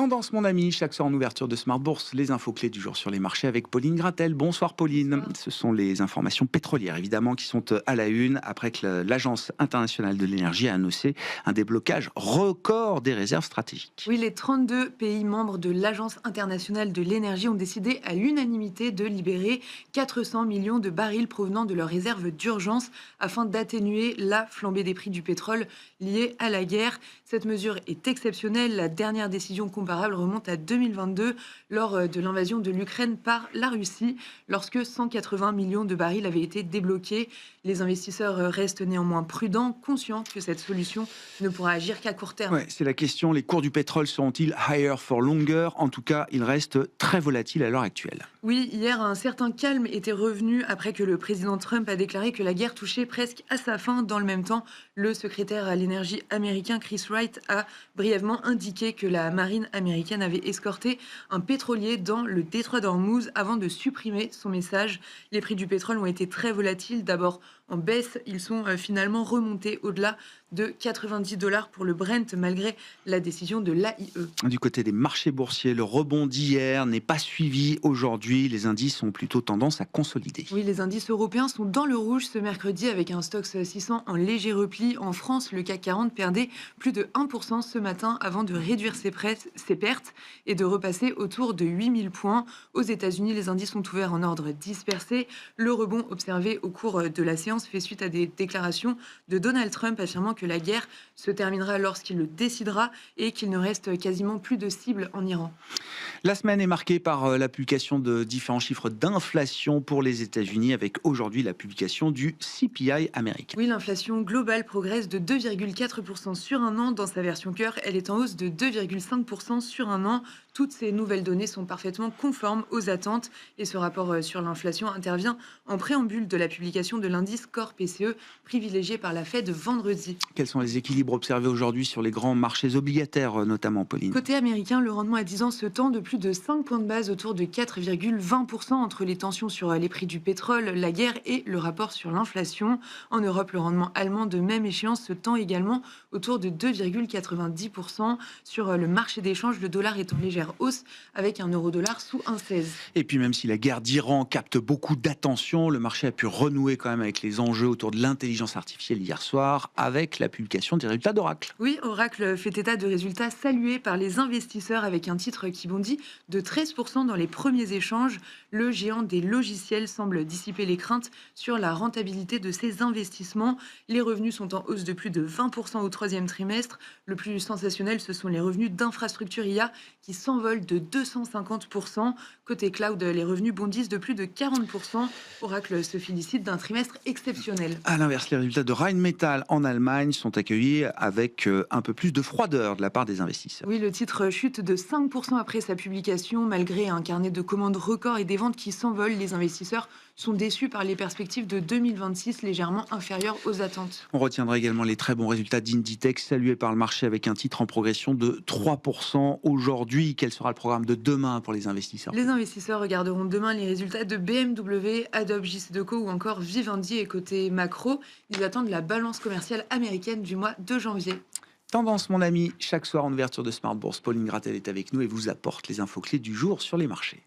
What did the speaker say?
Tendance, mon ami, chaque soir en ouverture de Smart Bourse, les infos clés du jour sur les marchés avec Pauline Gratel. Bonsoir Pauline. Ce sont les informations pétrolières évidemment qui sont à la une après que l'Agence internationale de l'énergie a annoncé un déblocage record des réserves stratégiques. Oui, les 32 pays membres de l'Agence internationale de l'énergie ont décidé à l'unanimité de libérer 400 millions de barils provenant de leurs réserves d'urgence afin d'atténuer la flambée des prix du pétrole liée à la guerre. Cette mesure est exceptionnelle. La dernière décision comparable remonte à 2022 lors de l'invasion de l'Ukraine par la Russie, lorsque 180 millions de barils avaient été débloqués. Les investisseurs restent néanmoins prudents, conscients que cette solution ne pourra agir qu'à court terme. Ouais, c'est la question, les cours du pétrole seront-ils higher for longer? En tout cas, ils restent très volatiles à l'heure actuelle. Oui, hier, un certain calme était revenu après que le président Trump a déclaré que la guerre touchait presque à sa fin. Dans le même temps, le secrétaire à l'énergie américain Chris Wright a brièvement indiqué que la marine américaine avait escorté un pétrolier dans le détroit d'Ormuz avant de supprimer son message. Les prix du pétrole ont été très volatiles. D'abord en baisse, ils sont finalement remontés au-delà de 90 $ pour le Brent malgré la décision de l'AIE. Du côté des marchés boursiers, le rebond d'hier n'est pas suivi aujourd'hui. Les indices ont plutôt tendance à consolider. Oui, les indices européens sont dans le rouge ce mercredi avec un Stoxx 600 en léger repli. En France, le CAC 40 perdait plus de 1% ce matin avant de réduire ses pertes et de repasser autour de 8000 points. Aux États-Unis, les indices sont ouverts en ordre dispersé. Le rebond observé au cours de la séance fait suite à des déclarations de Donald Trump affirmant que la guerre se terminera lorsqu'il le décidera et qu'il ne reste quasiment plus de cibles en Iran. La semaine est marquée par la publication de différents chiffres d'inflation pour les États-Unis, avec aujourd'hui la publication du CPI américain. Oui, l'inflation globale progresse de 2,4% sur un an. Dans sa version cœur, elle est en hausse de 2,5% sur un an. Toutes ces nouvelles données sont parfaitement conformes aux attentes et ce rapport sur l'inflation intervient en préambule de la publication de l'indice Core PCE privilégié par la Fed vendredi. Quels sont les équilibres observés aujourd'hui sur les grands marchés obligataires, notamment, Pauline? Côté américain, le rendement à 10 ans se tend de plus de 5 points de base autour de 4,20% entre les tensions sur les prix du pétrole, la guerre et le rapport sur l'inflation. En Europe, le rendement allemand de même échéance se tend également autour de 2,90%. Sur le marché d'échange, le dollar est en légère hausse avec un euro-dollar sous 1,16. Et puis même si la guerre d'Iran capte beaucoup d'attention, le marché a pu renouer quand même avec les enjeux autour de l'intelligence artificielle hier soir avec la publication des résultats d'Oracle. Oui, Oracle fait état de résultats salués par les investisseurs avec un titre qui bondit de 13% dans les premiers échanges. Le géant des logiciels semble dissiper les craintes sur la rentabilité de ses investissements. Les revenus sont en hausse de plus de 20% au troisième trimestre. Le plus sensationnel, ce sont les revenus d'infrastructure IA qui s'envolent de 250%. Côté cloud, les revenus bondissent de plus de 40%. Oracle se félicite d'un trimestre exceptionnel. À l'inverse, les résultats de Rheinmetall en Allemagne sont accueillis avec un peu plus de froideur de la part des investisseurs. Oui, le titre chute de 5% après sa publication. Malgré un carnet de commandes record et des ventes qui s'envolent, les investisseurs sont déçus par les perspectives de 2026 légèrement inférieures aux attentes. On retiendra également les très bons résultats d'Inditex salués par le marché avec un titre en progression de 3% aujourd'hui. Quel sera le programme de demain pour les investisseurs? Les investisseurs regarderont demain les résultats de BMW, Adobe, JCDecaux ou encore Vivendi. Et côté macro, ils attendent la balance commerciale américaine du mois de janvier. Tendance, mon ami, chaque soir en ouverture de Smart Bourse, Pauline Gratel est avec nous et vous apporte les infos clés du jour sur les marchés.